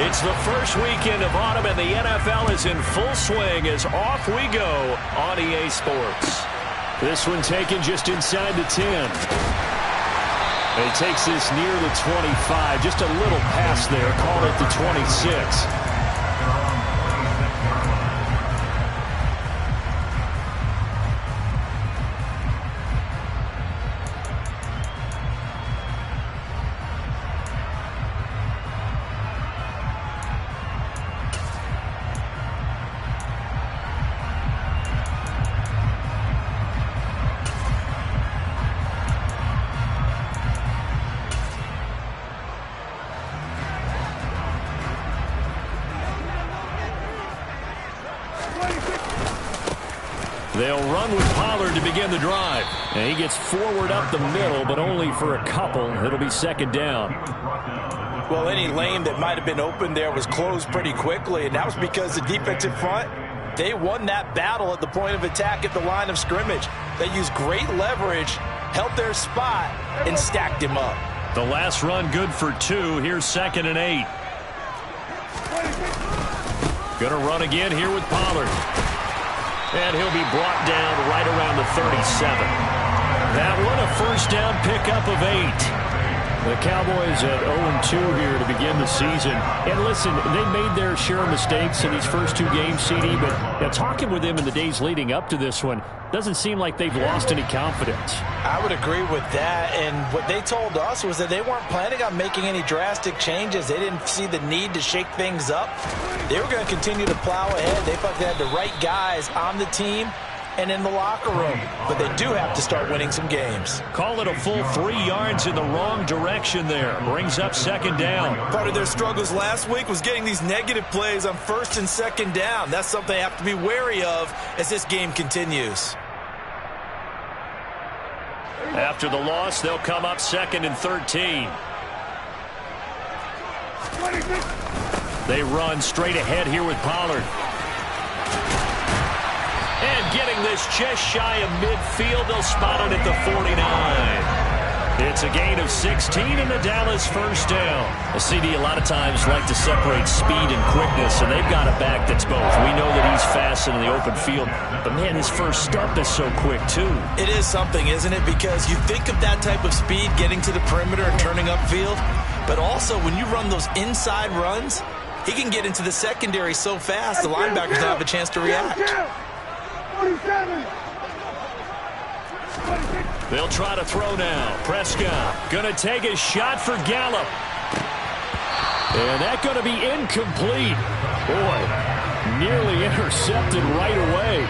It's the first weekend of autumn, and the NFL is in full swing as off we go on EA Sports. This one taken just inside the 10. He takes this near the 25. Just a little pass there. Call it the 26. They'll run with Pollard to begin the drive. And he gets forward up the middle, but only for a couple. It'll be second down. Well, any lane that might have been open there was closed pretty quickly, and that was because the defensive front, they won that battle at the point of attack at the line of scrimmage. They used great leverage, held their spot, and stacked him up. The last run good for 2. Here's 2nd and 8. Gonna run again here with Pollard. And he'll be brought down right around the 37. That one a first down pickup of 8. The Cowboys at 0-2 here to begin the season. And listen, they made their share of mistakes in these first 2 games, CD, but talking with them in the days leading up to this one, doesn't seem like they've lost any confidence. I would agree with that, and what they told us was that they weren't planning on making any drastic changes. They didn't see the need to shake things up. They were going to continue to plow ahead. They felt they had the right guys on the team and in the locker room, but they do have to start winning some games. Call it a full 3 yards in the wrong direction there. Brings up second down. Part of their struggles last week was getting these negative plays on 1st and 2nd down. That's something they have to be wary of as this game continues. After the loss, they'll come up 2nd and 13. They run straight ahead here with Pollard. And getting this just shy of midfield, they'll spot it at the 49. It's a gain of 16 and the Dallas first down. A CD a lot of times like to separate speed and quickness, and they've got a back that's both. We know that he's fast in the open field, but man, his first step is so quick too. It is something, isn't it? Because you think of that type of speed getting to the perimeter and turning upfield, but also when you run those inside runs, he can get into the secondary so fast the linebackers don't have a chance to react. They'll try to throw now. Prescott gonna take a shot for Gallup. And that's gonna be incomplete. Boy, nearly intercepted right away.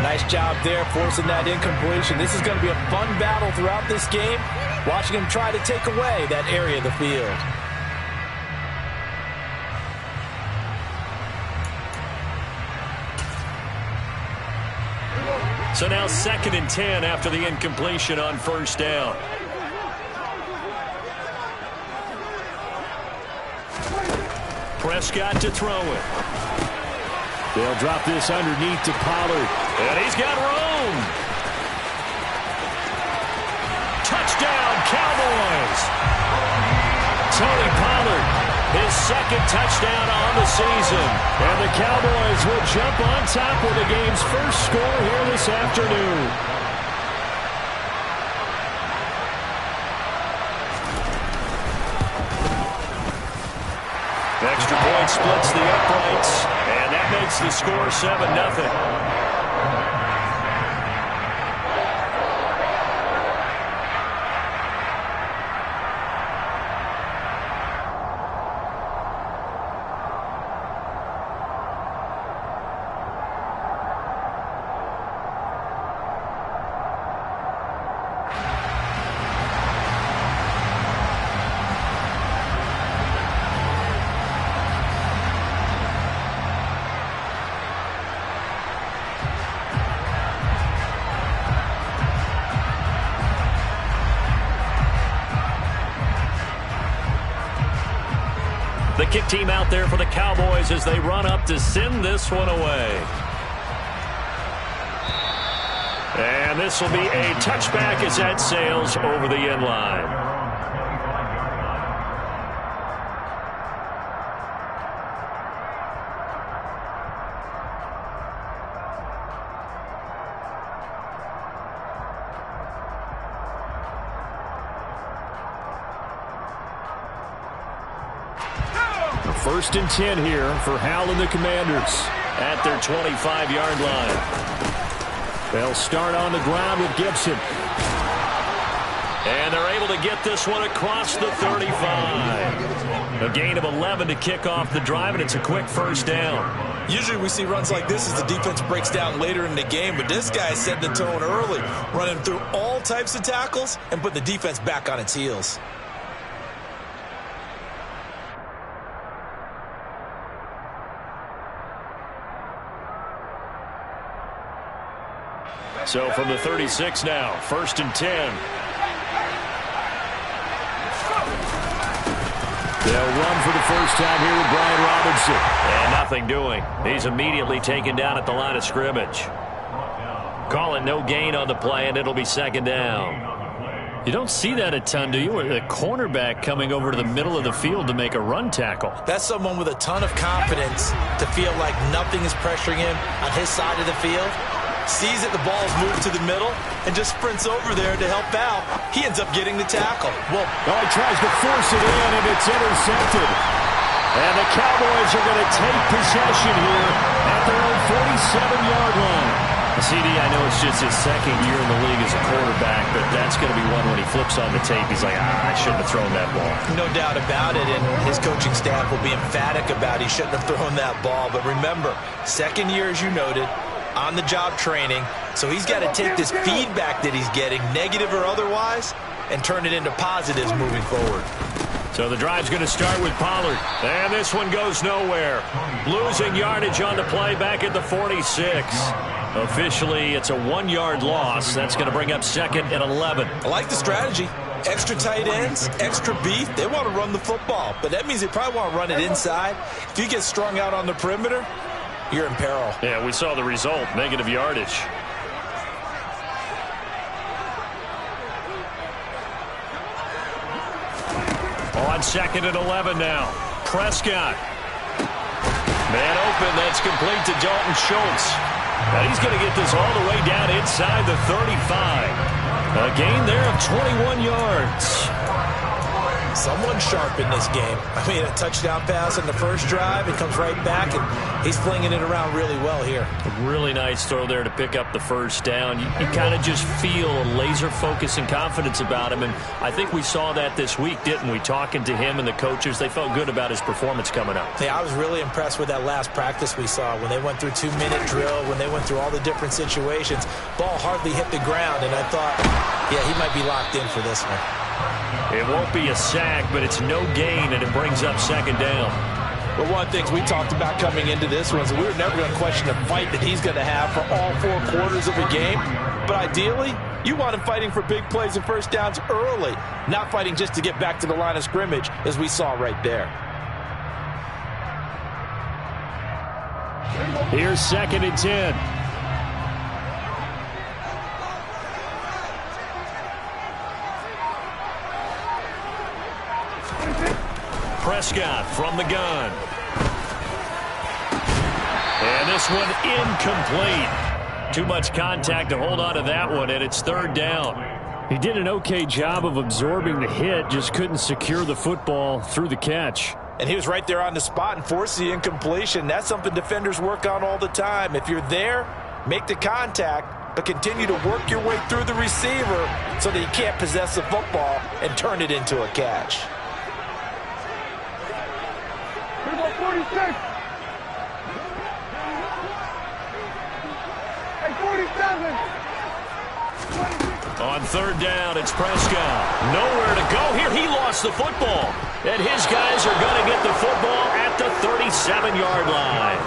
Nice job there forcing that incompletion. This is going to be a fun battle throughout this game, watching him try to take away that area of the field. So now 2nd and 10 after the incompletion on first down. Prescott to throw it. They'll drop this underneath to Pollard. And he's got room. Touchdown, Cowboys. Tony Pollard, his 2nd touchdown on the season. And the Cowboys will jump on top with the game's first score here this afternoon. Extra point splits the uprights, and that makes the score 7-0. The kick team out there for the Cowboys as they run up to send this one away. And this will be a touchback as that sails over the end line. First and 10 here for Hal and the Commanders at their 25-yard line. They'll start on the ground with Gibson. And they're able to get this one across the 35. A gain of 11 to kick off the drive, and it's a quick first down. Usually we see runs like this as the defense breaks down later in the game, but this guy set the tone early, running through all types of tackles and put the defense back on its heels. So from the 36 now, first and 10. They'll run for the first time here with Brian Robinson. And nothing doing. He's immediately taken down at the line of scrimmage. Call it no gain on the play, and it'll be second down. You don't see that a ton, do you? A cornerback coming over to the middle of the field to make a run tackle. That's someone with a ton of confidence to feel like nothing is pressuring him on his side of the field. Sees that the ball's moved to the middle and just sprints over there to help out. He ends up getting the tackle. Well, he tries to force it in, and it's intercepted. And the Cowboys are going to take possession here at their own 47-yard line. CD, I know it's just his second year in the league as a quarterback, but that's going to be one when he flips on the tape. He's like, I shouldn't have thrown that ball. No doubt about it, and his coaching staff will be emphatic about he shouldn't have thrown that ball. But remember, second year, as you noted, on-the-job training, so he's got to take this feedback that he's getting, negative or otherwise, and turn it into positives moving forward. So the drive's going to start with Pollard, and this one goes nowhere. Losing yardage on the play back at the 46. Officially, it's a 1-yard loss. That's going to bring up second and 11. I like the strategy. Extra tight ends, extra beef. They want to run the football, but that means they probably want to run it inside. If you get strung out on the perimeter, you're in peril. Yeah, we saw the result, negative yardage. On second and 11 now. Prescott. Man open, that's complete to Dalton Schultz. And he's going to get this all the way down inside the 35. A gain there of 21 yards. Someone sharp in this game. I mean, a touchdown pass in the first drive. It comes right back, and he's flinging it around really well here. A really nice throw there to pick up the first down. You kind of just feel a laser focus and confidence about him, and I think we saw that this week, didn't we? Talking to him and the coaches, they felt good about his performance coming up. Yeah, I was really impressed with that last practice we saw when they went through 2-minute drill, when they went through all the different situations. Ball hardly hit the ground, and I thought, yeah, he might be locked in for this one. It won't be a sack, but it's no gain, and it brings up second down. But one of the things we talked about coming into this was we were never going to question the fight that he's going to have for all 4 quarters of the game. But ideally, you want him fighting for big plays and first downs early, not fighting just to get back to the line of scrimmage, as we saw right there. Here's second and 10. Prescott from the gun. And this one incomplete. Too much contact to hold on to that one, and it's third down. He did an okay job of absorbing the hit, just couldn't secure the football through the catch. And he was right there on the spot and forced the incompletion. That's something defenders work on all the time. If you're there, make the contact, but continue to work your way through the receiver so that you can't possess the football and turn it into a catch. 46. Hey, 47. On third down, it's Prescott. Nowhere to go here. He lost the football. And his guys are going to get the football at the 37-yard line.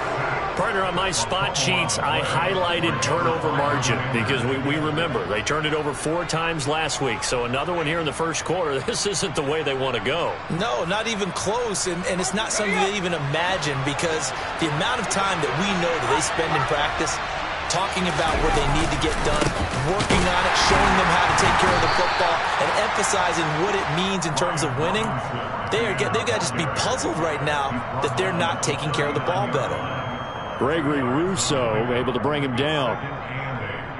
Partner, on my spot sheets, I highlighted turnover margin because we remember they turned it over 4 times last week. So another one here in the first quarter. This isn't the way they want to go. No, not even close. And it's not something they even imagine because the amount of time that we know that they spend in practice talking about what they need to get done, working on it, showing them how to take care of the football, and emphasizing what it means in terms of winning, they've got to just be puzzled right now that they're not taking care of the ball better. Gregory Rousseau able to bring him down.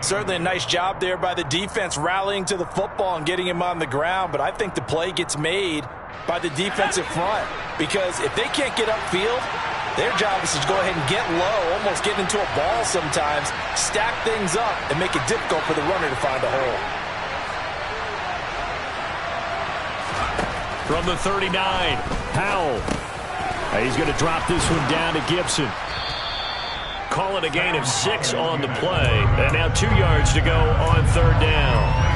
Certainly a nice job there by the defense rallying to the football and getting him on the ground, but I think the play gets made by the defensive front because if they can't get upfield, their job is to go ahead and get low, almost get into a ball sometimes, stack things up, and make it difficult for the runner to find a hole. From the 39, Powell. He's going to drop this one down to Gibson. Call it a gain of 6 on the play. And now 2 yards to go on 3rd down.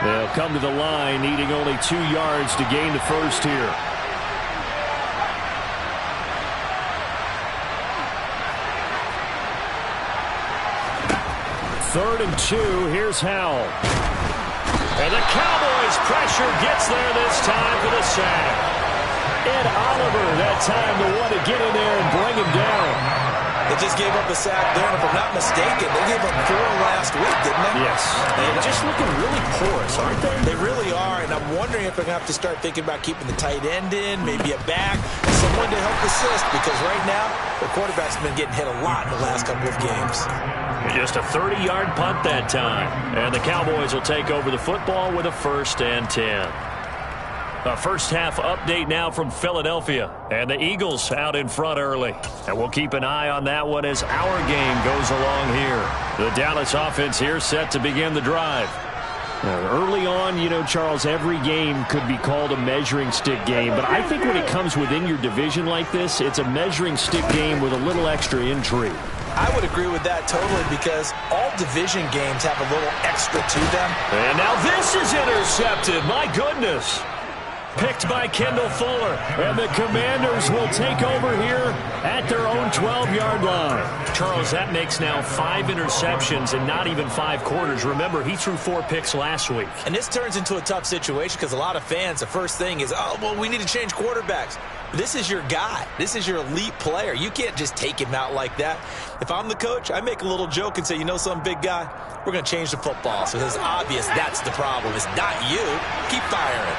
They'll come to the line, needing only 2 yards to gain the first here. Third and 2, here's Howell. And the Cowboys' pressure gets there this time for the sack. Ed Oliver, that time the one to get in there and bring him down. They just gave up a sack there, and if I'm not mistaken, they gave up 4 last week, didn't they? Yes. They're just looking really porous, aren't they? They really are, and I'm wondering if they're going to have to start thinking about keeping the tight end in, maybe a back, someone to help assist, because right now, the quarterback's been getting hit a lot in the last couple of games. Just a 30-yard punt that time. And the Cowboys will take over the football with a 1st and 10. A first-half update now from Philadelphia. And the Eagles out in front early. And we'll keep an eye on that one as our game goes along here. The Dallas offense here set to begin the drive. Early on, you know, Charles, every game could be called a measuring stick game. But I think when it comes within your division like this, it's a measuring stick game with a little extra intrigue. I would agree with that totally because all division games have a little extra to them. And now this is intercepted. My goodness. Picked by Kendall Fuller. And the Commanders will take over here at their own 12-yard line. Charles, that makes now 5 interceptions in not even 5 quarters. Remember, he threw 4 picks last week. And this turns into a tough situation because a lot of fans, the first thing is, oh, well, we need to change quarterbacks. This is your guy. This is your elite player. You can't just take him out like that. If I'm the coach, I make a little joke and say, you know something, big guy? We're going to change the football. So it's obvious that's the problem. It's not you. Keep firing.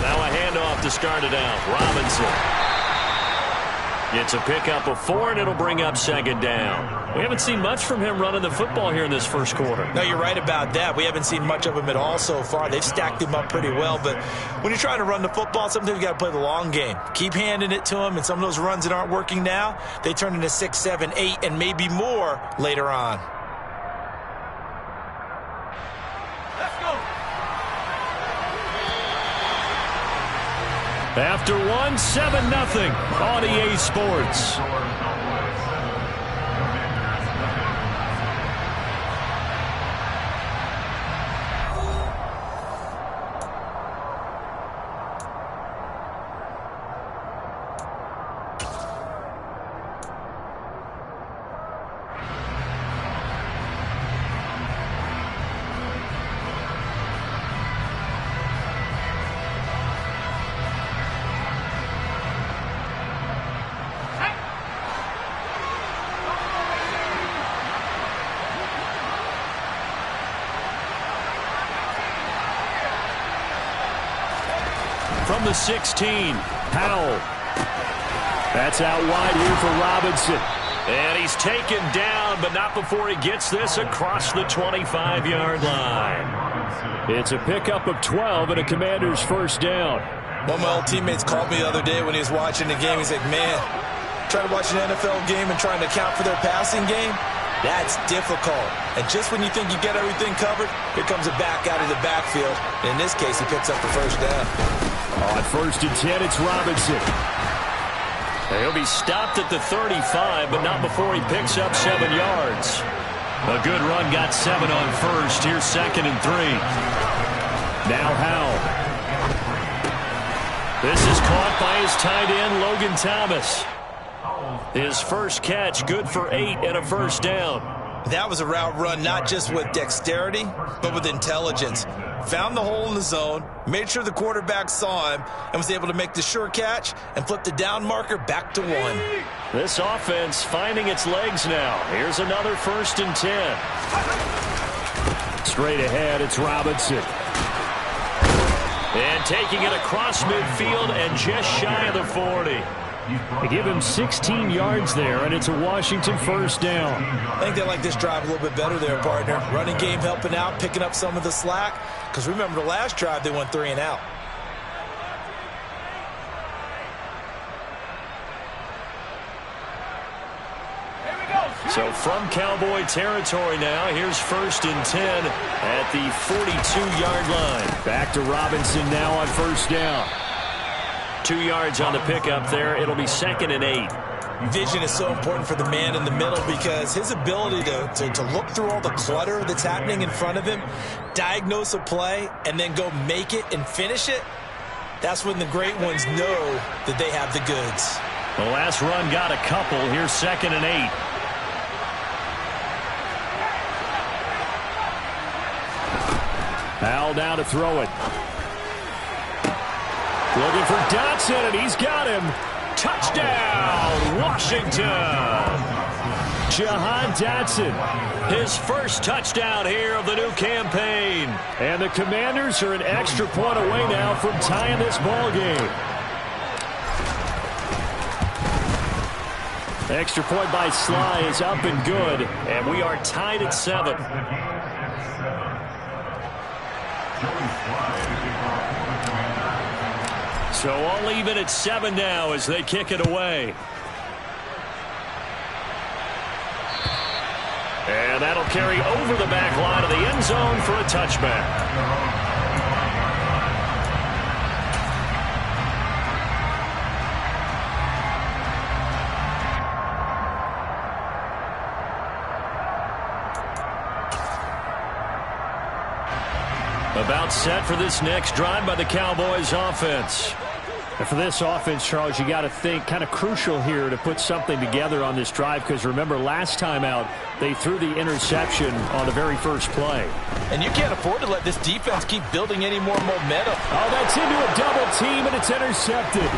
Now a handoff to start it out. Robinson. It's a pickup of 4, and it'll bring up 2nd down. We haven't seen much from him running the football here in this first quarter. No, you're right about that. We haven't seen much of him at all so far. They've stacked him up pretty well, but when you're trying to run the football, sometimes you got to play the long game. Keep handing it to him, and some of those runs that aren't working now, they turn into 6, 7, 8, and maybe more later on. After 1, 7-0 on EA Sports. From the 16, Powell. That's out wide here for Robinson. And he's taken down, but not before he gets this across the 25-yard line. It's a pickup of 12 and a Commander's 1st down. One of my old teammates called me the other day when he was watching the game. He's like, man, trying to watch an NFL game and trying to account for their passing game, that's difficult. And just when you think you get everything covered, here comes a back out of the backfield. And in this case, he picks up the 1st down. On 1st and 10, it's Robinson. He'll be stopped at the 35, but not before he picks up 7 yards. A good run got 7 on 1st. Here's 2nd and 3. Now Howell. This is caught by his tight end, Logan Thomas. His first catch, good for 8 and a 1st down. That was a route run not just with dexterity, but with intelligence. Found the hole in the zone, made sure the quarterback saw him, and was able to make the sure catch and flip the down marker back to 1. This offense finding its legs now. Here's another 1st and 10. Straight ahead, it's Robinson. And taking it across midfield and just shy of the 40. They give him 16 yards there, and it's a Washington 1st down. I think they like this drive a little bit better there, partner. Running game helping out, picking up some of the slack. Because remember, the last drive, they went 3 and out. So from Cowboy territory now, here's 1st and 10 at the 42-yard line. Back to Robinson now on 1st down. 2 yards on the pickup there. It'll be 2nd and 8. Vision is so important for the man in the middle because his ability to look through all the clutter that's happening in front of him, diagnose a play, and then go make it and finish it, that's when the great ones know that they have the goods. The last run got a couple. Here's 2nd and 8. Al down to throw it. Looking for Dotson, and he's got him. Touchdown, Washington. Jahan Dotson, his first touchdown here of the new campaign. And the Commanders are an extra point away now from tying this ball game. Extra point by Sly is up and good, and we are tied at 7. So all even at 7 now as they kick it away. And that'll carry over the back line of the end zone for a touchback. About set for this next drive by the Cowboys offense. And for this offense, Charles, you got to think kind of crucial here to put something together on this drive because remember last time out they threw the interception on the very first play. And you can't afford to let this defense keep building any more momentum. Oh, that's into a double team and it's intercepted.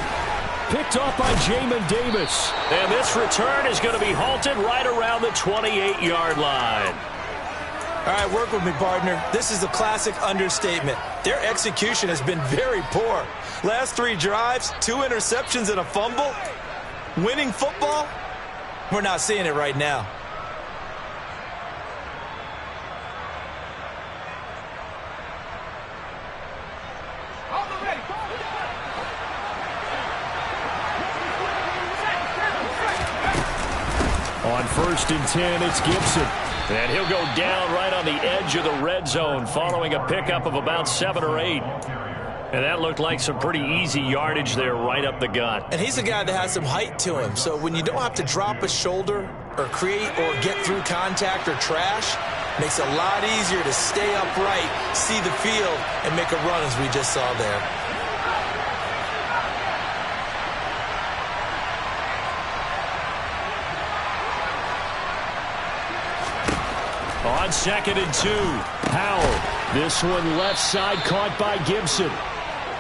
Picked off by Jamin Davis. And this return is going to be halted right around the 28-yard line. All right, work with me, partner. This is a classic understatement. Their execution has been very poor. Last 3 drives, 2 interceptions and a fumble. Winning football? We're not seeing it right now. On 1st and 10, it's Gibson. And he'll go down right on the edge of the red zone following a pickup of about 7 or 8. And that looked like some pretty easy yardage there right up the gut. And he's a guy that has some height to him. So when you don't have to drop a shoulder or create or get through contact or trash, makes it a lot easier to stay upright, see the field, and make a run as we just saw there. On 2nd and 2, Powell. This one left side caught by Gibson.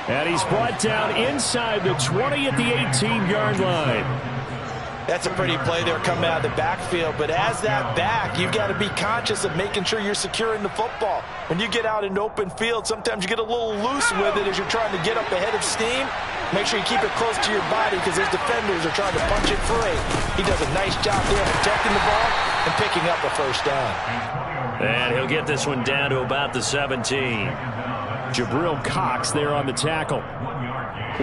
And he's brought down inside the 20 at the 18-yard line. That's a pretty play there coming out of the backfield. But as that back, you've got to be conscious of making sure you're securing the football. When you get out in open field, sometimes you get a little loose with it as you're trying to get up ahead of steam. Make sure you keep it close to your body because those defenders are trying to punch it free. He does a nice job there protecting the ball and picking up a 1st down. And he'll get this one down to about the 17. Jabril Cox there on the tackle.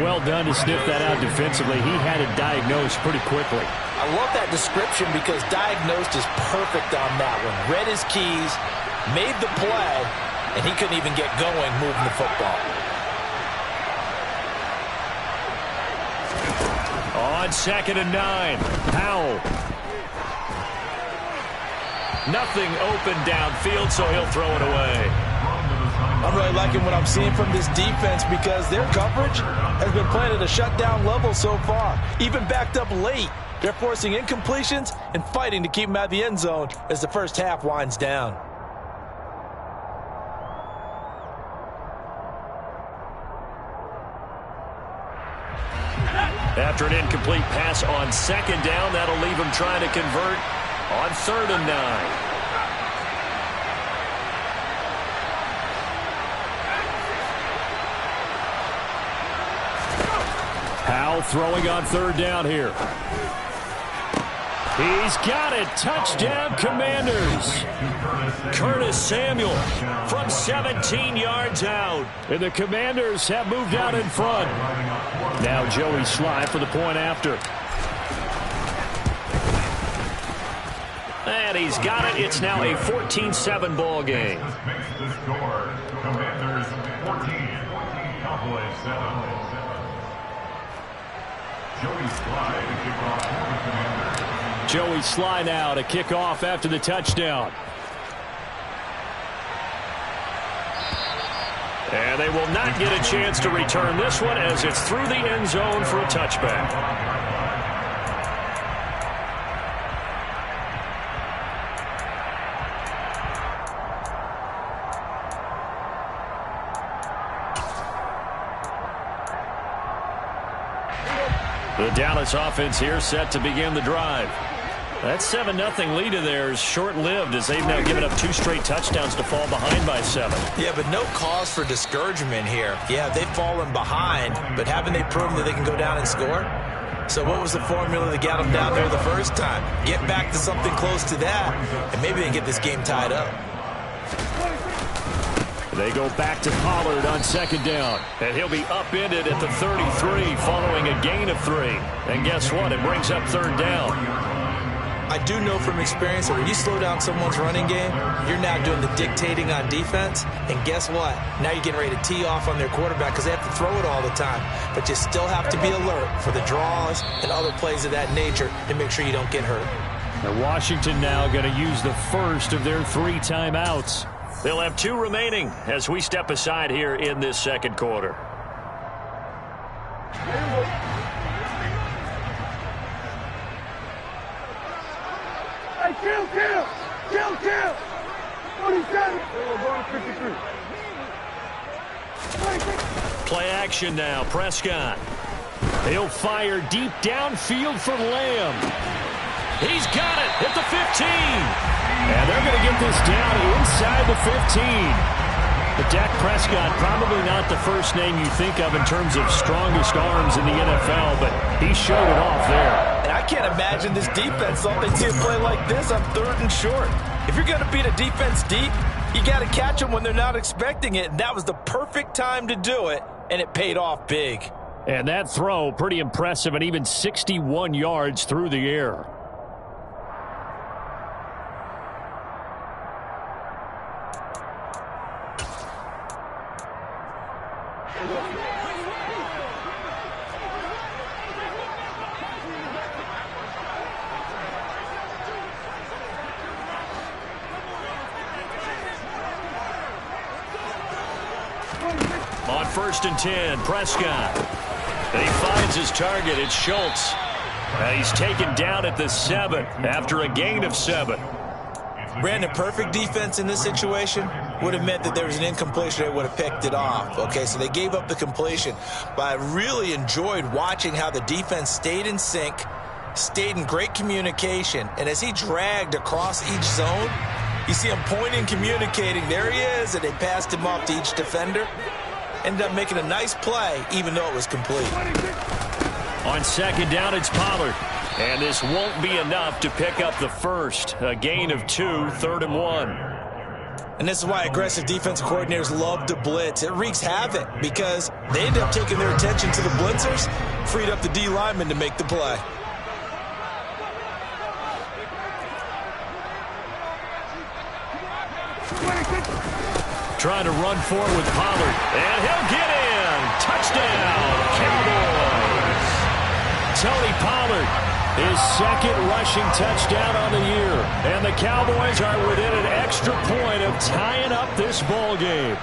Well done to sniff that out defensively. He had it diagnosed pretty quickly. I love that description because diagnosed is perfect on that one. Read his keys, made the play, and he couldn't even get going moving the football. On 2nd and 9, Powell. Nothing open downfield, so he'll throw it away. I'm really liking what I'm seeing from this defense because their coverage has been playing at a shutdown level so far. Even backed up late, They're forcing incompletions and fighting to keep them out of the end zone as the first half winds down. After an incomplete pass on second down, that'll leave him trying to convert on 3rd and 9. Powell throwing on 3rd down here. He's got it. Touchdown, Commanders. Curtis Samuel from 17 yards out. And the Commanders have moved out in front. Now Joey Sly for the point after. And he's got it. It's now a 14-7 ball game. Commanders 14, Cowboys 7. Joey Sly to kick off for the Commanders. Joey Sly now to kick off after the touchdown. And they will not get a chance to return this one as it's through the end zone for a touchback. The Dallas offense here set to begin the drive. That 7-0 lead of theirs short-lived as they've now given up 2 straight touchdowns to fall behind by 7. Yeah, but no cause for discouragement here. Yeah, they've fallen behind, but haven't they proven that they can go down and score? So what was the formula that got them down there the first time? Get back to something close to that, and maybe they get this game tied up. They go back to Pollard on 2nd down, and he'll be upended at the 33 following a gain of 3. And guess what? It brings up 3rd down. I do know from experience that when you slow down someone's running game, you're now doing the dictating on defense. And guess what? Now you're getting ready to tee off on their quarterback because they have to throw it all the time. But you still have to be alert for the draws and other plays of that nature to make sure you don't get hurt. And Washington now going to use the first of their 3 timeouts. They'll have 2 remaining as we step aside here in this second quarter. Hey, kill! 47. We're going to 53. Play action now. Prescott. He'll fire deep downfield for Lamb. He's got it at the 15. And they're going to get this down inside the 15. But Dak Prescott, probably not the first name you think of in terms of strongest arms in the NFL, but he showed it off there. And I can't imagine this defense thought they'd see a play like this on 3rd and short. If you're going to beat a defense deep, you got to catch them when they're not expecting it. And that was the perfect time to do it, and it paid off big. And that throw, pretty impressive, and even 61 yards through the air. On 1st and 10, Prescott. And he finds his target. It's Schultz. And he's taken down at the 7 after a gain of 7. Brandon, perfect defense in this situation would have meant that there was an incompletion. They would have picked it off. Okay, so they gave up the completion. But I really enjoyed watching how the defense stayed in sync, stayed in great communication. And as he dragged across each zone, you see him pointing, communicating. There he is, and they passed him off to each defender. Ended up making a nice play, even though it was complete. On 2nd down, it's Pollard. And this won't be enough to pick up the first. A gain of 2, 3rd and 1. And this is why aggressive defensive coordinators love to blitz. It wreaks havoc because they end up taking their attention to the blitzers, freed up the D lineman to make the play. Trying to run forward with Pollard. And he'll get in. Touchdown, Cowboys. Tony Pollard, his 2nd rushing touchdown on the year. And the Cowboys are within an extra point of tying up this ball game.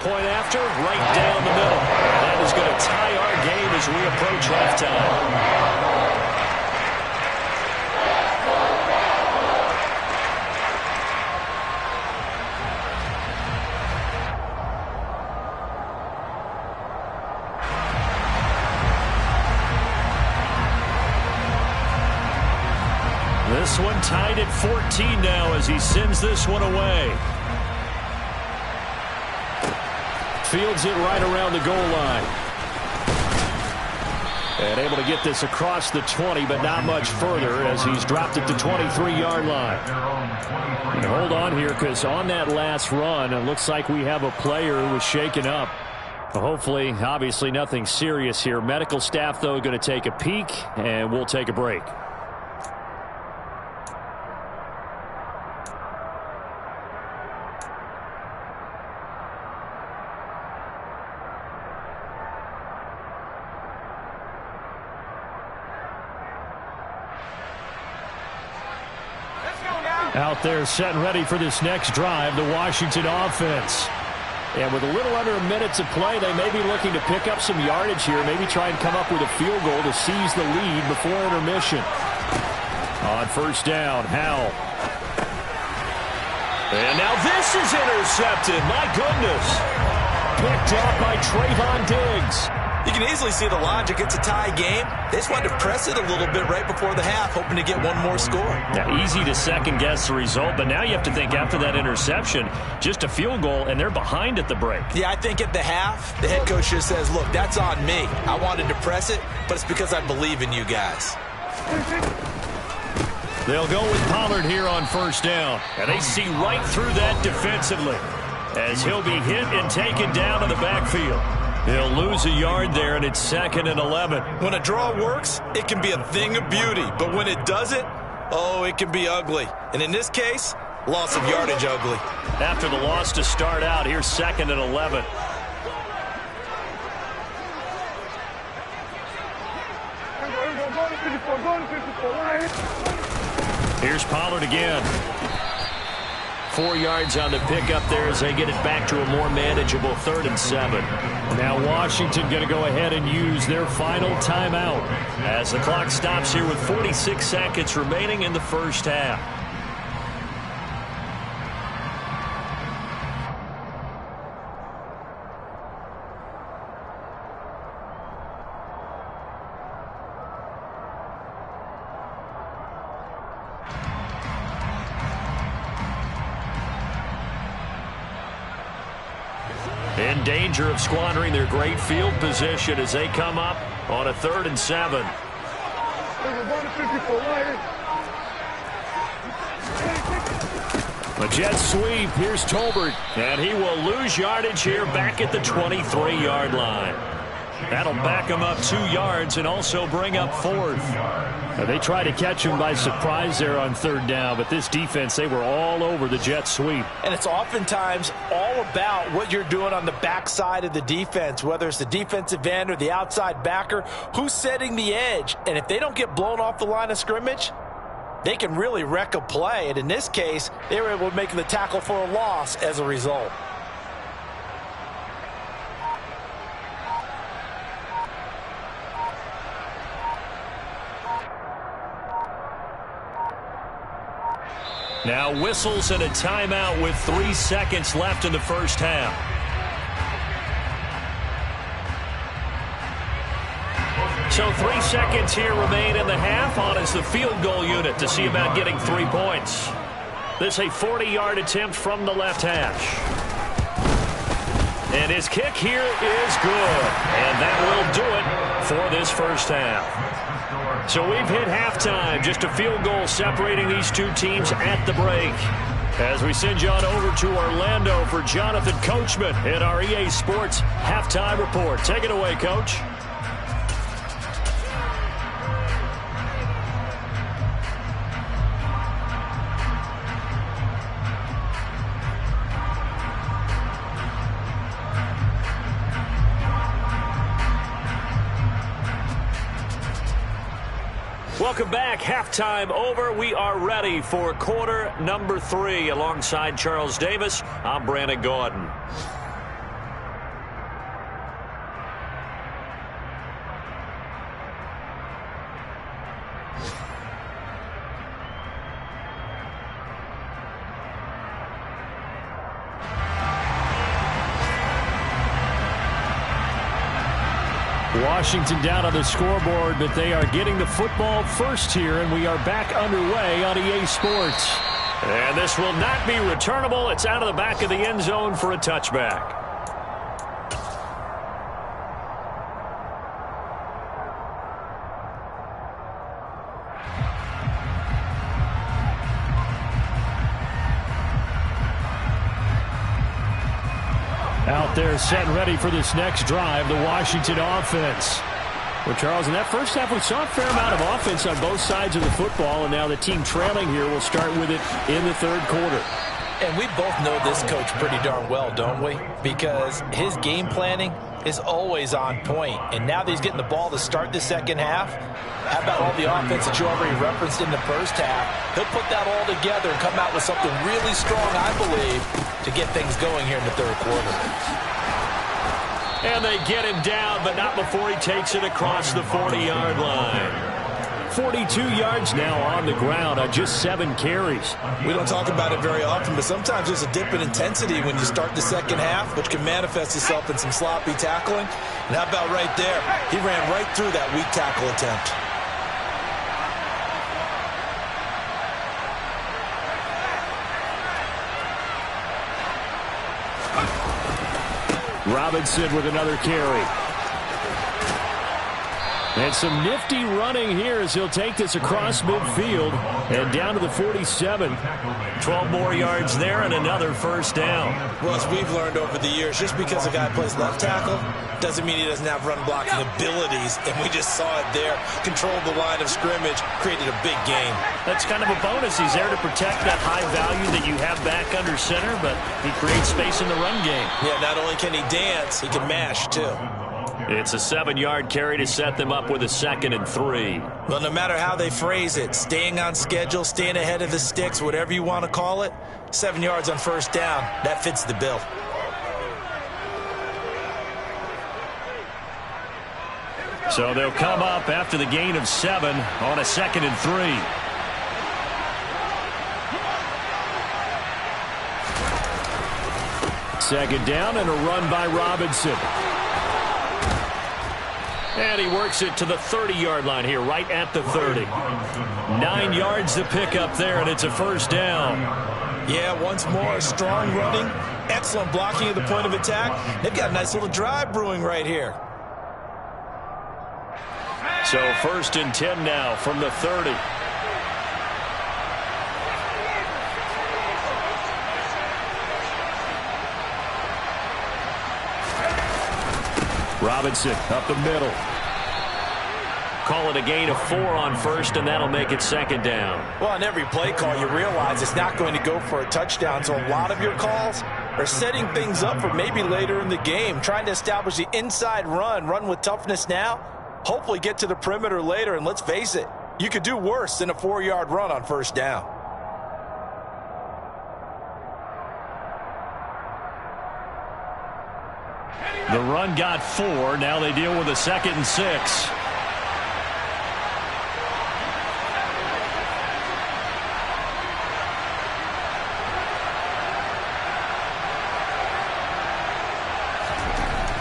point after, right down the middle. That is going to tie our game as we approach halftime. This one tied at 14 now as he sends this one away. Fields it right around the goal line. And able to get this across the 20, but not much further as he's dropped it to 23-yard line. And hold on here, because on that last run, it looks like we have a player who was shaken up. Hopefully, obviously nothing serious here. Medical staff, though, going to take a peek, and we'll take a break. Out there set and ready for this next drive, the Washington offense. And with a little under a minute to play, they may be looking to pick up some yardage here, maybe try and come up with a field goal to seize the lead before intermission. On first down, Howell. And now this is intercepted. My goodness. Picked up by Trayvon Diggs. You can easily see the logic. It's a tie game. They just wanted to press it a little bit right before the half, hoping to get one more score. Now, easy to second-guess the result, but now you have to think after that interception, just a field goal, and they're behind at the break. Yeah, I think at the half, the head coach just says, look, that's on me. I wanted to press it, but it's because I believe in you guys. They'll go with Pollard here on first down, and they see right through that defensively as he'll be hit and taken down in the backfield. He'll lose a yard there, and it's 2nd and 11. When a draw works, it can be a thing of beauty. But when it doesn't, oh, it can be ugly. And in this case, loss of yardage ugly. After the loss to start out, here's 2nd and 11. Here's Pollard again. 4 yards on the pickup there as they get it back to a more manageable 3rd and 7. Now Washington going to go ahead and use their final timeout as the clock stops here with 46 seconds remaining in the first half. In danger of squandering their great field position as they come up on a 3rd and 7. A jet sweep. Here's Tolbert, and he will lose yardage here back at the 23-yard line. That'll back him up 2 yards and also bring up 4th. They tried to catch him by surprise there on 3rd down, but this defense, they were all over the jet sweep. And it's oftentimes all about what you're doing on the backside of the defense, whether it's the defensive end or the outside backer, who's setting the edge. And if they don't get blown off the line of scrimmage, they can really wreck a play. And in this case, they were able to make the tackle for a loss as a result. Now whistles and a timeout with 3 seconds left in the first half. So 3 seconds here remain in the half on as the field goal unit to see about getting 3 points. This a 40-yard attempt from the left hash. And his kick here is good. And that will do it for this first half. So we've hit halftime. Just a field goal separating these two teams at the break. As we send you on over to Orlando for Jonathan Coachman in our EA Sports Halftime Report. Take it away, Coach. Welcome back. Halftime over. We are ready for quarter number 3. Alongside Charles Davis, I'm Brandon Gordon. Washington down on the scoreboard, but they are getting the football first here, and we are back underway on EA Sports. And this will not be returnable. It's out of the back of the end zone for a touchback. Out there set and ready for this next drive, the Washington offense. Well, Charles, in that first half, we saw a fair amount of offense on both sides of the football, and now the team trailing here will start with it in the third quarter. And we both know this coach pretty darn well, don't we? Because his game planning is always on point. And now that he's getting the ball to start the second half, how about all the offense that you already referenced in the first half? He'll put that all together and come out with something really strong, I believe, to get things going here in the third quarter. And they get him down, but not before he takes it across the 40-yard line. 42 yards now on the ground on just 7 carries. We don't talk about it very often, but sometimes there's a dip in intensity when you start the second half, which can manifest itself in some sloppy tackling. And how about right there? He ran right through that weak tackle attempt. Robinson with another carry. And some nifty running here as he'll take this across midfield and down to the 47. 12 more yards there and another first down. Well, as we've learned over the years, just because a guy plays left tackle doesn't mean he doesn't have run blocking abilities. And we just saw it there. Controlled the line of scrimmage, created a big game. That's kind of a bonus. He's there to protect that high value that you have back under center, but he creates space in the run game. Yeah, not only can he dance, he can mash too. It's a 7-yard carry to set them up with a 2nd and 3. Well, no matter how they phrase it, staying on schedule, staying ahead of the sticks, whatever you want to call it, 7 yards on first down, that fits the bill. So they'll come up after the gain of 7 on a 2nd and 3. Second down and a run by Robinson. And he works it to the 30-yard line here, right at the 30. 9 yards to pick up there, and it's a first down. Yeah, once more, strong running, excellent blocking at the point of attack. They've got a nice little drive brewing right here. So 1st and 10 now from the 30. Robinson up the middle. Call it a gain of 4 on first, and that'll make it 2nd down. Well, on every play call, you realize it's not going to go for a touchdown, so a lot of your calls are setting things up for maybe later in the game, trying to establish the inside run with toughness now, hopefully get to the perimeter later, and let's face it, you could do worse than a 4-yard run on first down. The run got 4. Now they deal with a 2nd and 6.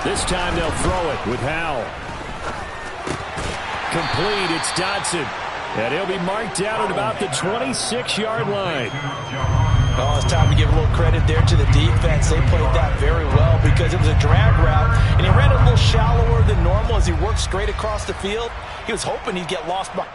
This time they'll throw it with Howell. Complete, it's Dotson. And he'll be marked down at about the 26-yard line. Oh, it's time to give a little credit there to the defense. They played that very well because it was a drag route, and he ran it a little shallower than normal as he worked straight across the field. He was hoping he'd get lost by...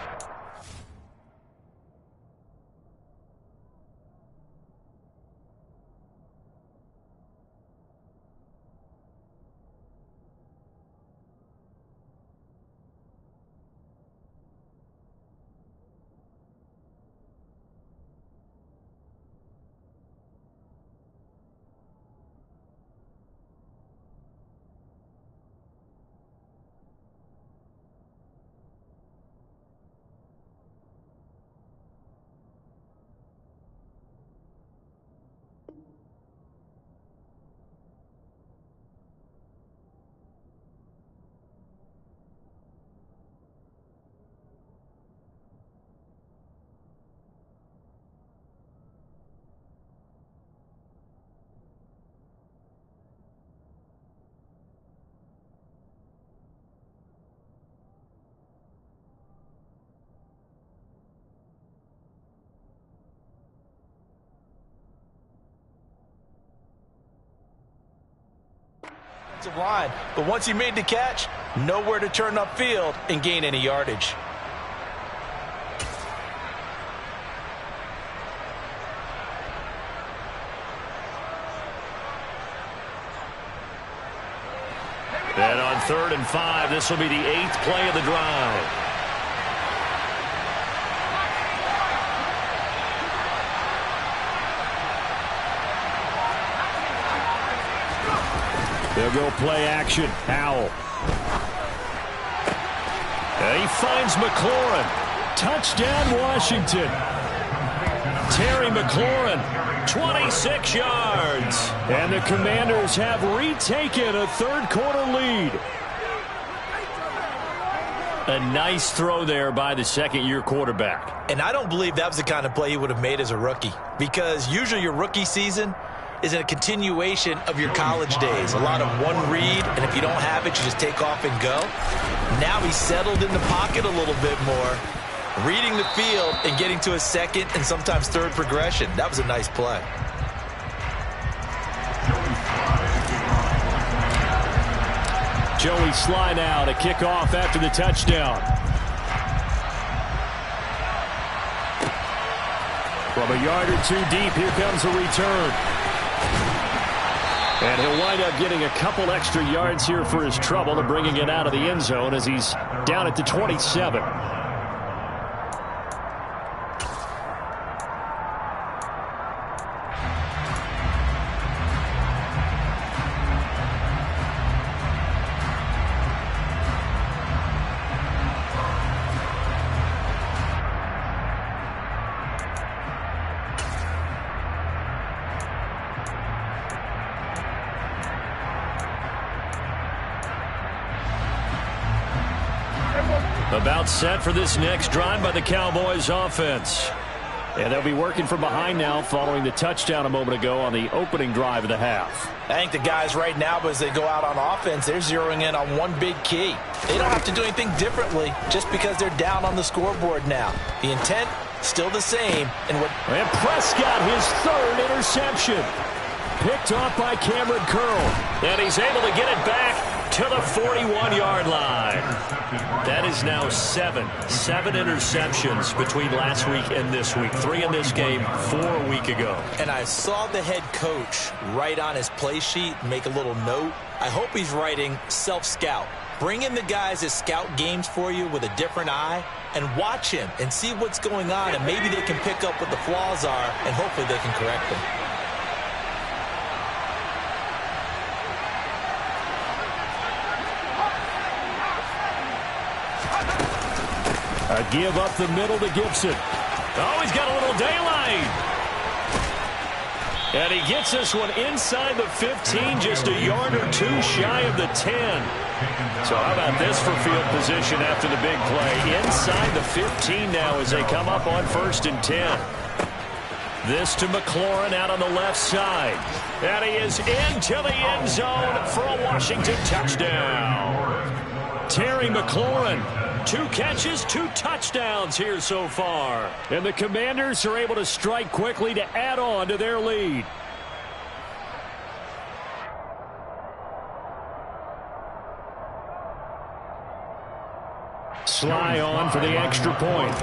line, but once he made the catch, nowhere to turn upfield and gain any yardage. And on 3rd and 5, this will be the 8th play of the drive. They'll go play action. Howell. And he finds McLaurin. Touchdown, Washington. Terry McLaurin, 26 yards. And the Commanders have retaken a third-quarter lead. A nice throw there by the second-year quarterback. And I don't believe that was the kind of play he would have made as a rookie, because usually your rookie season is a continuation of your college days. A lot of one read, and if you don't have it, you just take off and go. Now he's settled in the pocket a little bit more, reading the field and getting to a second and sometimes third progression. That was a nice play. Joey Sly now to kick off after the touchdown. From a yard or two deep, here comes a return. And he'll wind up getting a couple extra yards here for his trouble and bringing it out of the end zone as he's down at the 27. About set for this next drive by the Cowboys offense. And they'll be working from behind now following the touchdown a moment ago on the opening drive of the half. I think the guys right now, as they go out on offense, they're zeroing in on one big key. They don't have to do anything differently just because they're down on the scoreboard now. The intent, still the same. And Prescott, his third interception. Picked off by Cameron Curl. And he's able to get it back to the 41-yard line. That is now seven interceptions between last week and this week. 3 in this game, 4 a week ago. And I saw the head coach write on his play sheet, make a little note. I hope he's writing self-scout. Bring in the guys that scout games for you with a different eye and watch him and see what's going on, and maybe they can pick up what the flaws are, and hopefully they can correct them. A give up the middle to Gibson. Oh, he's got a little daylight. And he gets this one inside the 15, just a yard or two shy of the 10. So how about this for field position after the big play? Inside the 15 now as they come up on 1st and 10. This to McLaurin out on the left side. And he is into the end zone for a Washington touchdown. Terry McLaurin. 2 catches, 2 touchdowns here so far. And the Commanders are able to strike quickly to add on to their lead. Sly on for the extra point.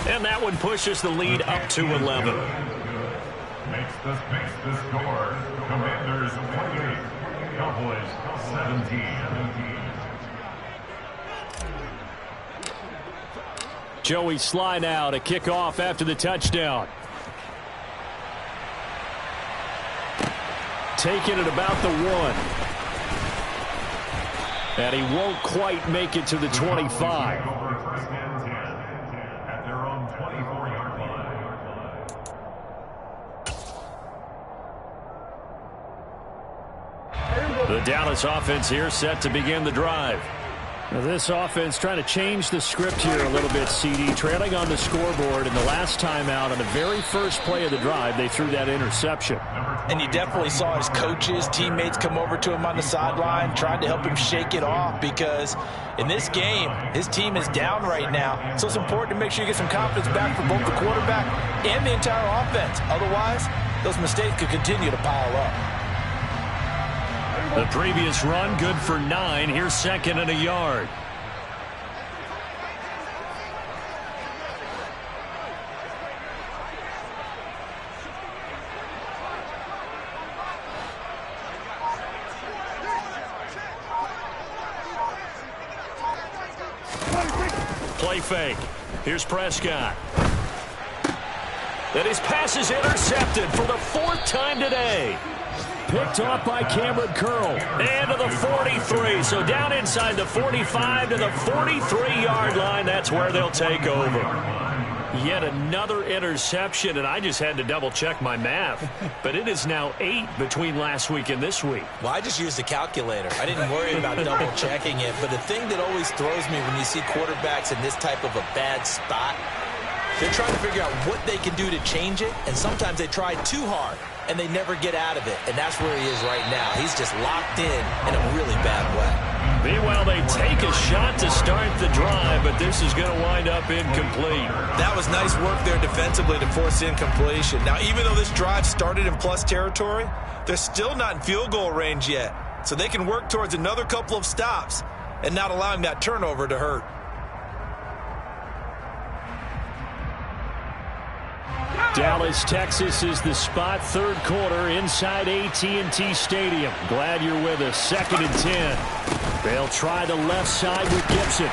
And that one pushes the lead up to 11. Makes the score. Commanders 28. Cowboys 17. Joey Sly now to kick off after the touchdown. Taking it about the 1. And he won't quite make it to the 25. At their own 24-yard line. The Dallas offense here set to begin the drive. Now this offense trying to change the script here a little bit, CD. Trailing on the scoreboard, and the last time out on the very first play of the drive, they threw that interception. And you definitely saw his coaches, teammates come over to him on the sideline, trying to help him shake it off, because in this game, his team is down right now. So it's important to make sure you get some confidence back for both the quarterback and the entire offense. Otherwise, those mistakes could continue to pile up. The previous run, good for 9. Here's second and a yard. Play fake. Here's Prescott. And his pass is intercepted for the 4th time today. Picked off by Cameron Curl. And to the 43. So down inside the 45 to the 43-yard line. That's where they'll take over. Yet another interception, and I just had to double-check my math. But it is now 8 between last week and this week. Well, I just used a calculator. I didn't worry about double-checking it. But the thing that always throws me when you see quarterbacks in this type of a bad spot, they're trying to figure out what they can do to change it, and sometimes they try too hard, and they never get out of it. And that's where he is right now. He's just locked in a really bad way. Meanwhile, they take a shot to start the drive, but this is going to wind up incomplete. That was nice work there defensively to force incompletion. Now, even though this drive started in plus territory, they're still not in field goal range yet. So they can work towards another couple of stops and not allowing that turnover to hurt. Dallas, Texas is the spot. 3rd quarter inside AT&T Stadium. Glad you're with us. 2nd and 10. They'll try the left side with Gibson.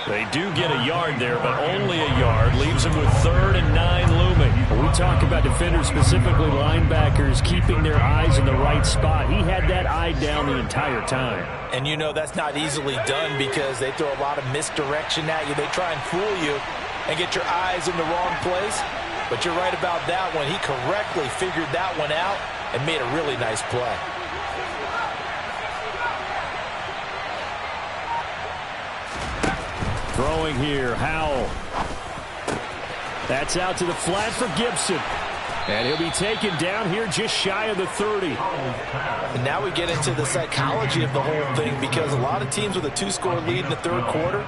They do get a yard there, but only a yard. Leaves them with 3rd and 9 looming. When we talk about defenders, specifically linebackers, keeping their eyes in the right spot, he had that eye down the entire time. And you know that's not easily done because they throw a lot of misdirection at you. They try and fool you and get your eyes in the wrong place. But you're right about that one. He correctly figured that one out and made a really nice play. Throwing here, Howell. That's out to the flat for Gibson. And he'll be taken down here just shy of the 30. And now we get into the psychology of the whole thing because a lot of teams with a 2-score lead in the 3rd quarter,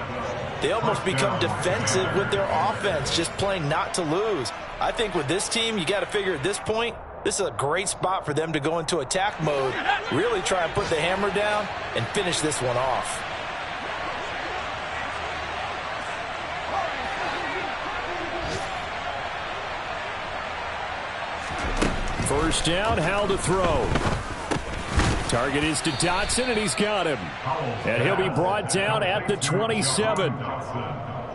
they almost become defensive with their offense, just playing not to lose. I think with this team, you got to figure at this point, this is a great spot for them to go into attack mode, really try and put the hammer down and finish this one off. First down, Howell to throw. Target is to Dotson, and he's got him. And he'll be brought down at the 27.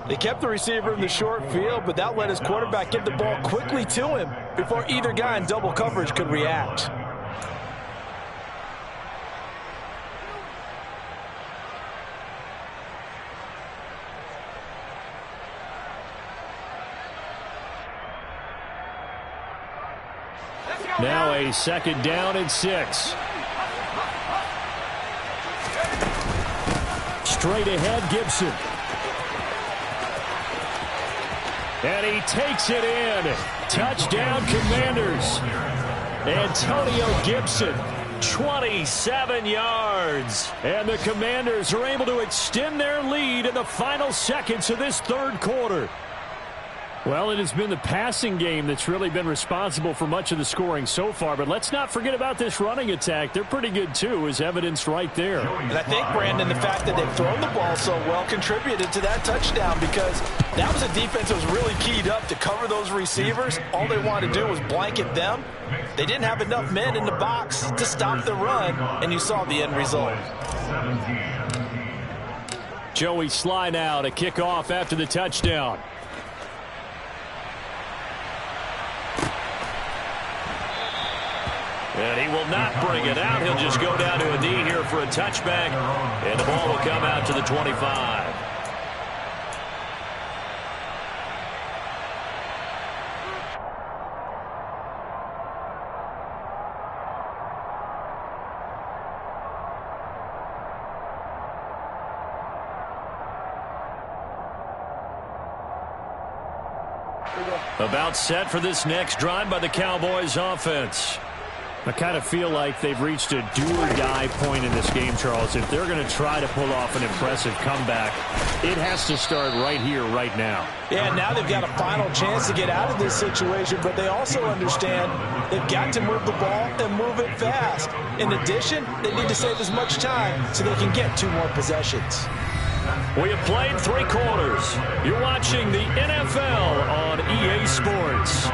They kept the receiver in the short field, but that let his quarterback get the ball quickly to him before either guy in double coverage could react. Now a 2nd down and 6. Straight ahead, Gibson. And he takes it in. Touchdown, Commanders. Antonio Gibson, 27 yards. And the Commanders are able to extend their lead in the final seconds of this 3rd quarter. Well, it has been the passing game that's really been responsible for much of the scoring so far. But let's not forget about this running attack. They're pretty good, too, as evidenced right there. And I think, Brandon, the fact that they've thrown the ball so well contributed to that touchdown because that was a defense that was really keyed up to cover those receivers. All they wanted to do was blanket them. They didn't have enough men in the box to stop the run, and you saw the end result. Joey Sly now to kick off after the touchdown. And he will not bring it out. He'll just go down to a knee here for a touchback. And the ball will come out to the 25. About set for this next drive by the Cowboys offense. I kind of feel like they've reached a do-or-die point in this game, Charles. If they're going to try to pull off an impressive comeback, it has to start right here, right now. Yeah, now they've got a final chance to get out of this situation, but they also understand they've got to move the ball and move it fast. In addition, they need to save as much time so they can get 2 more possessions. We have played 3 quarters. You're watching the NFL on EA Sports.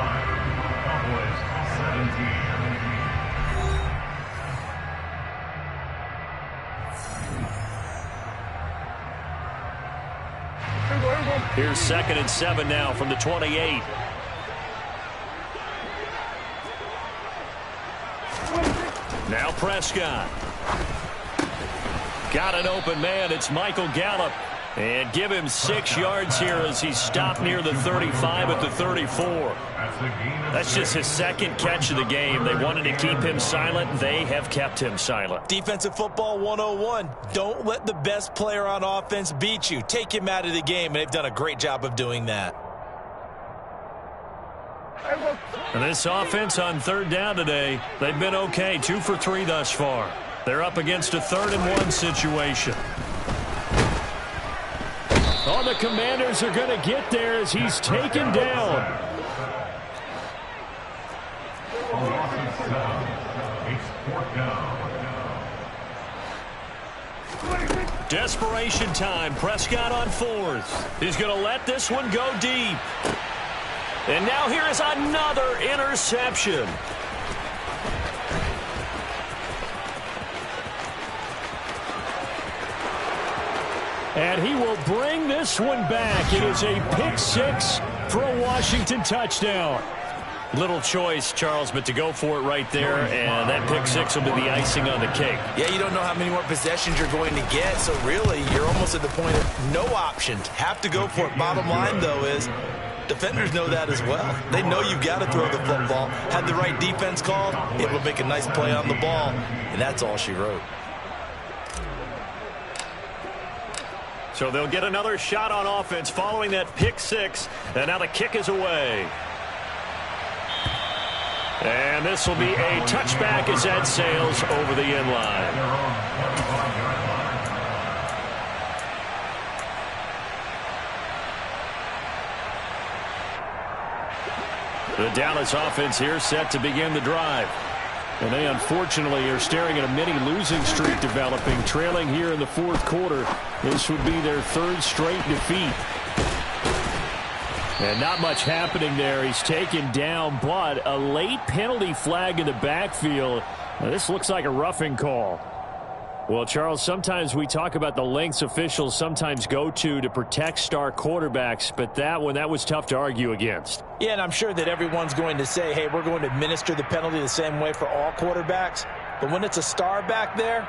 Here's 2nd and 7 now from the 28. Now Prescott. Got an open man. It's Michael Gallup. And give him 6 yards here as he's stopped near the 35 at the 34. That's just his 2nd catch of the game. They wanted to keep him silent. They have kept him silent. Defensive football 101. Don't let the best player on offense beat you. Take him out of the game, and they've done a great job of doing that. And this offense on 3rd down today, they've been okay. 2 for 3 thus far. They're up against a 3rd and 1 situation. Oh, the Commanders are going to get there as he's taken down. Desperation time. Prescott on 4th. He's going to let this one go deep. And now here is another interception. And he will bring this one back. It is a pick 6 for a Washington touchdown. Little choice, Charles, but to go for it right there, and that pick 6 will be the icing on the cake. Yeah, you don't know how many more possessions you're going to get, so really you're almost at the point of no options. Have to go for it. Bottom line, though, is defenders know that as well. They know you've got to throw the football. Had the right defense called, able to make a nice play on the ball, and that's all she wrote. So they'll get another shot on offense following that pick 6, and now the kick is away. And this will be a touchback as that sails over the end line. The Dallas offense here set to begin the drive. And they unfortunately are staring at a mini losing streak developing, trailing here in the 4th quarter. This would be their 3rd straight defeat. And not much happening there. He's taken down, but a late penalty flag in the backfield. Now, this looks like a roughing call. Well, Charles, sometimes we talk about the lengths officials sometimes go to protect star quarterbacks, but that was tough to argue against. Yeah, and I'm sure that everyone's going to say, hey, we're going to administer the penalty the same way for all quarterbacks. But when it's a star back there,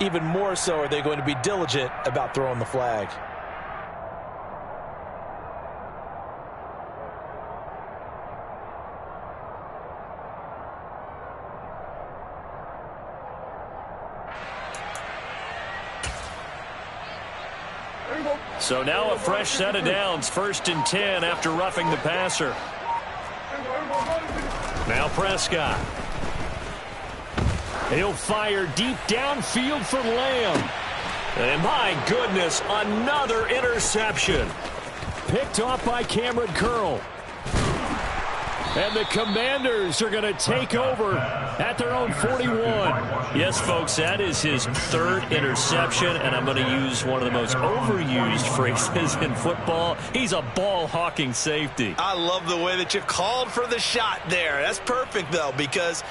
even more so are they going to be diligent about throwing the flag. So now a fresh set of downs, 1st and 10 after roughing the passer. Now Prescott. He'll fire deep downfield for Lamb. And my goodness, another interception. Picked off by Cameron Curl. And the Commanders are going to take over at their own 41. Yes, folks, that is his 3rd interception, and I'm going to use one of the most overused phrases in football. He's a ball-hawking safety. I love the way that you called for the shot there. That's perfect, though, because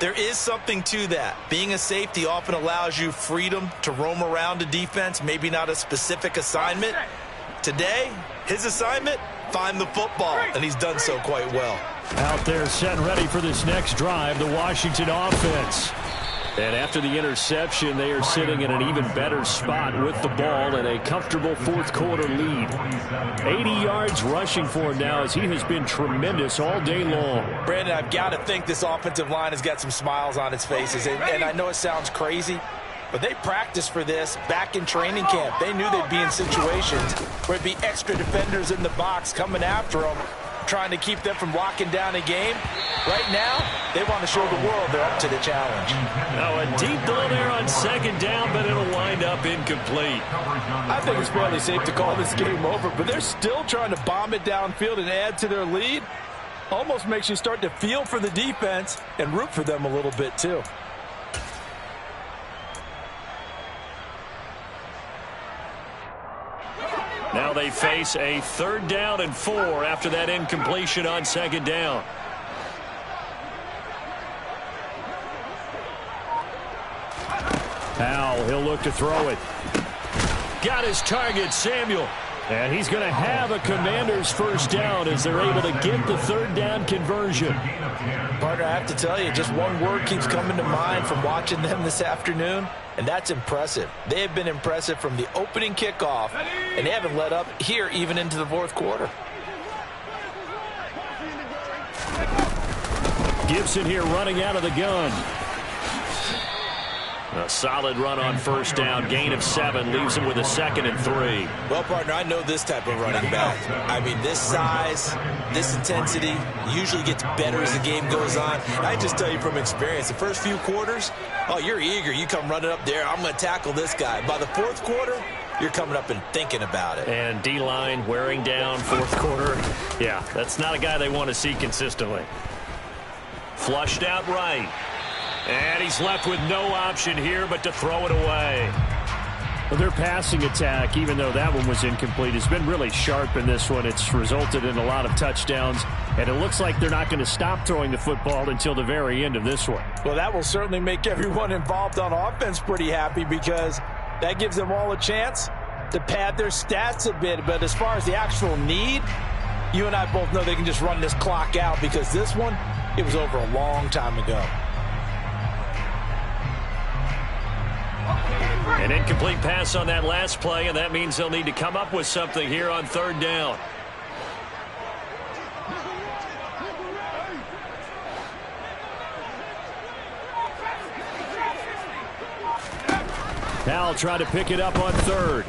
there is something to that. Being a safety often allows you freedom to roam around a defense, maybe not a specific assignment. Today, his assignment, find the football, and he's done so quite well. Out there set and ready for this next drive, the Washington offense. And after the interception, they are sitting in an even better spot with the ball and a comfortable 4th quarter lead. 80 yards rushing for him now as he has been tremendous all day long. Brandon, I've got to think this offensive line has got some smiles on its faces. And I know it sounds crazy, but they practiced for this back in training camp. They knew they'd be in situations where it'd be extra defenders in the box coming after them, trying to keep them from locking down a game. Right now, they want to show the world they're up to the challenge. Now a deep ball there on second down, but it'll wind up incomplete. I think it's fairly safe to call this game over, but they're still trying to bomb it downfield and add to their lead. Almost makes you start to feel for the defense and root for them a little bit too. Now they face a 3rd down and 4 after that incompletion on second down. Powell, he'll look to throw it. Got his target, Samuel. And he's going to have a Commander's first down as they're able to get the 3rd down conversion. Partner, I have to tell you, just one word keeps coming to mind from watching them this afternoon, and that's impressive. They have been impressive from the opening kickoff, and they haven't let up here even into the 4th quarter. Gibson here running out of the gun. A solid run on first down. Gain of 7 leaves him with a 2nd and 3. Well, partner, I know this type of running back. I mean, this size, this intensity usually gets better as the game goes on. I just tell you from experience, the first few quarters, oh, you're eager. You come running up there, I'm going to tackle this guy. By the 4th quarter, you're coming up and thinking about it. And D-line wearing down 4th quarter. Yeah, that's not a guy they want to see consistently. Flushed out right. And he's left with no option here but to throw it away. Well, their passing attack, even though that one was incomplete, has been really sharp in this one. It's resulted in a lot of touchdowns, and it looks like they're not going to stop throwing the football until the very end of this one. Well, that will certainly make everyone involved on offense pretty happy because that gives them all a chance to pad their stats a bit. But as far as the actual need, you and I both know they can just run this clock out because this one, it was over a long time ago. An incomplete pass on that last play, and that means they'll need to come up with something here on 3rd down. Powell tried to pick it up on 3rd.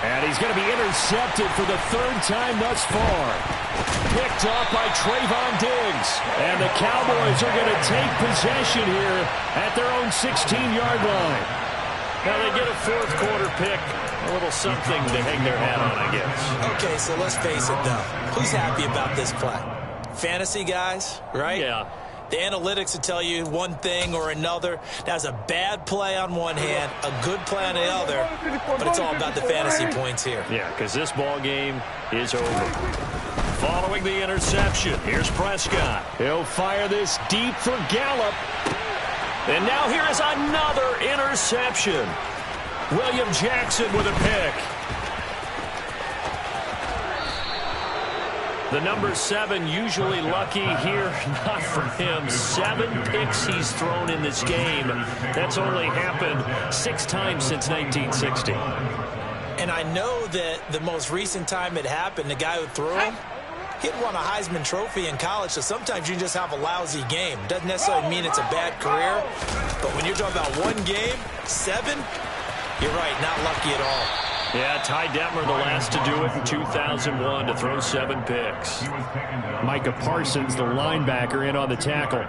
And he's going to be intercepted for the 3rd time thus far. Picked off by Trayvon Diggs. And the Cowboys are going to take possession here at their own 16-yard line. Now they get a 4th quarter pick. A little something to hang their hat on, I guess. Okay, so let's face it, though. Who's happy about this play? Fantasy guys, right? Yeah. The analytics will tell you one thing or another. That's a bad play on one hand, a good play on the other, but it's all about the fantasy points here. Yeah, because this ball game is over. Following the interception, here's Prescott. He'll fire this deep for Gallup. And now here is another interception. William Jackson with a pick. The number 7 usually lucky here, not for him. 7 picks he's thrown in this game. That's only happened 6 times since 1960. And I know that the most recent time it happened, the guy who threw him, he'd won a Heisman Trophy in college, so sometimes you just have a lousy game. Doesn't necessarily mean it's a bad career, but when you're talking about one game, 7, you're right, not lucky at all. Yeah, Ty Detmer the last to do it in 2001 to throw 7 picks. Micah Parsons, the linebacker, in on the tackle.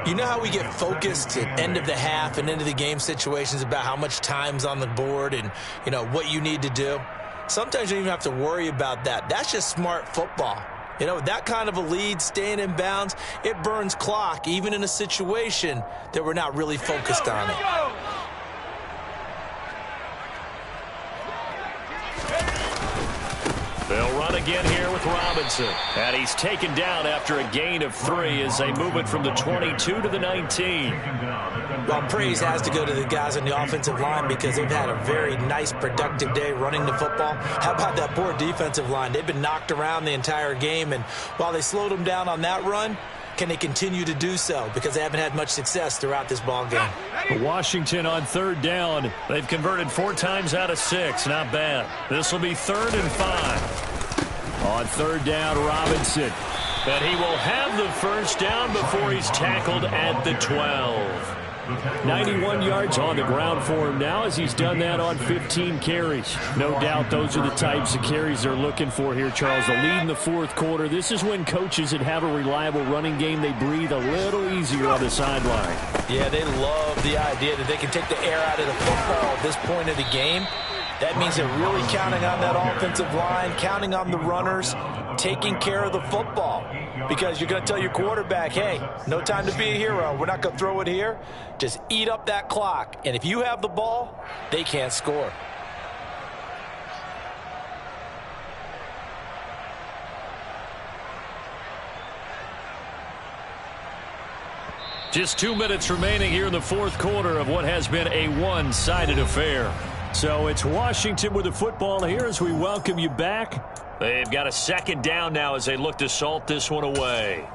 You know how we get focused at end of the half and into the game situations about how much time's on the board and, you know, what you need to do? Sometimes you don't even have to worry about that. That's just smart football. You know, that kind of a lead, staying in bounds, it burns clock, even in a situation that we're not really focused on it. They'll run again here with Robinson. And he's taken down after a gain of 3 as they move it from the 22 to the 19. Well, praise has to go to the guys on the offensive line because they've had a very nice, productive day running the football. How about that poor defensive line? They've been knocked around the entire game, and while they slowed them down on that run, can they continue to do so? Because they haven't had much success throughout this ball game. Washington on 3rd down. They've converted 4 times out of 6. Not bad. This will be 3rd and 5. On 3rd down, Robinson. But he will have the first down before he's tackled at the 12. 91 yards on the ground for him now as he's done that on 15 carries. No doubt those are the types of carries they're looking for here, Charles. The lead in the fourth quarter. This is when coaches that have a reliable running game, they breathe a little easier on the sideline. Yeah, they love the idea that they can take the air out of the football at this point of the game. That means they're really counting on that offensive line, counting on the runners, taking care of the football. Because you're going to tell your quarterback, hey, no time to be a hero. We're not going to throw it here. Just eat up that clock. And if you have the ball, they can't score. Just 2 minutes remaining here in the fourth quarter of what has been a one-sided affair. So it's Washington with the football here as we welcome you back. They've got a second down now as they look to salt this one away.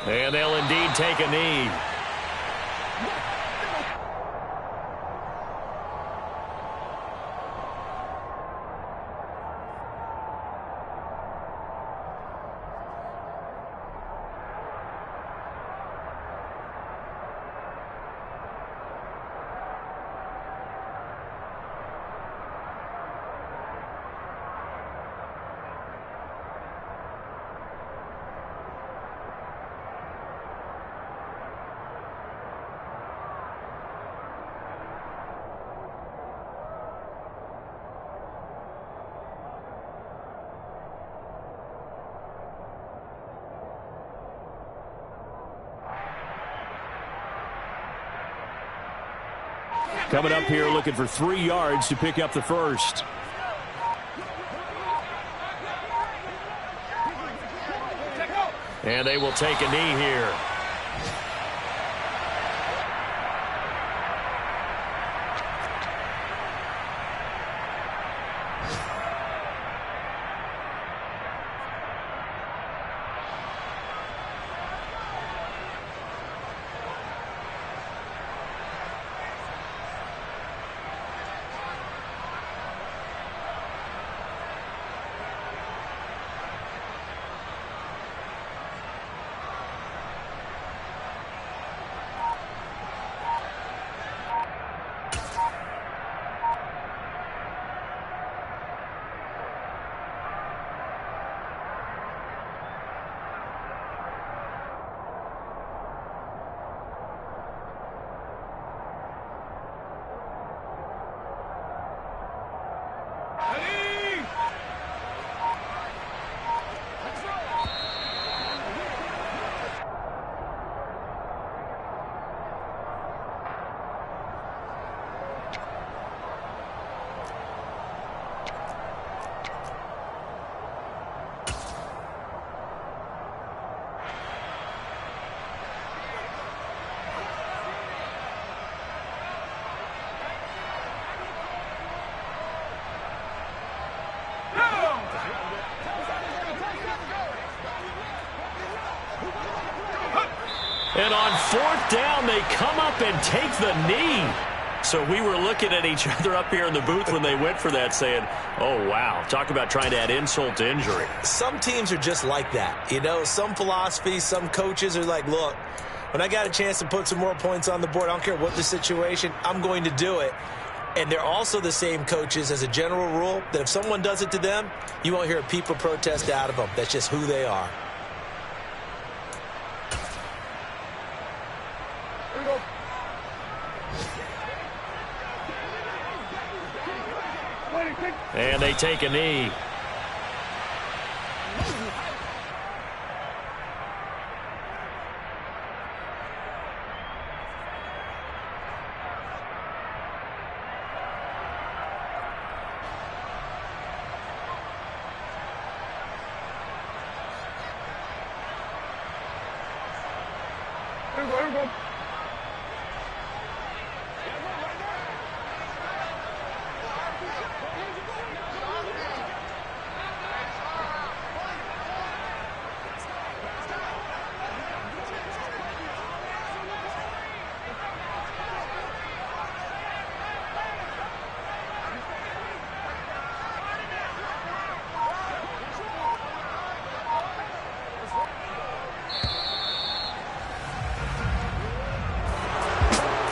And they'll indeed take a knee. Coming up here looking for 3 yards to pick up the first. And they will take a knee here. And on fourth down, they come up and take the knee. So we were looking at each other up here in the booth when they went for that saying, oh, wow, talk about trying to add insult to injury. Some teams are just like that. You know, some philosophies, some coaches are like, look, when I got a chance to put some more points on the board, I don't care what the situation, I'm going to do it. And they're also the same coaches as a general rule that if someone does it to them, you won't hear people protest out of them. That's just who they are. And they take a knee.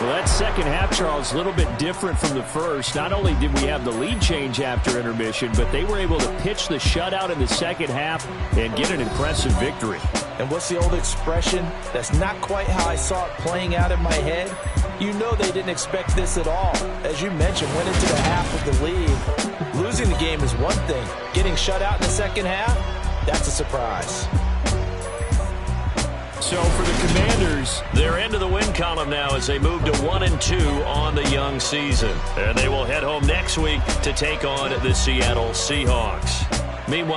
Well, that second half, Charles, a little bit different from the first. Not only did we have the lead change after intermission, but they were able to pitch the shutout in the second half and get an impressive victory. And what's the old expression? That's not quite how I saw it playing out in my head. You know they didn't expect this at all. As you mentioned, went into the half with the lead. Losing the game is one thing. Getting shut out in the second half, that's a surprise. So for the Commanders, they're into the win column now as they move to 1-2 on the young season. And they will head home next week to take on the Seattle Seahawks. Meanwhile,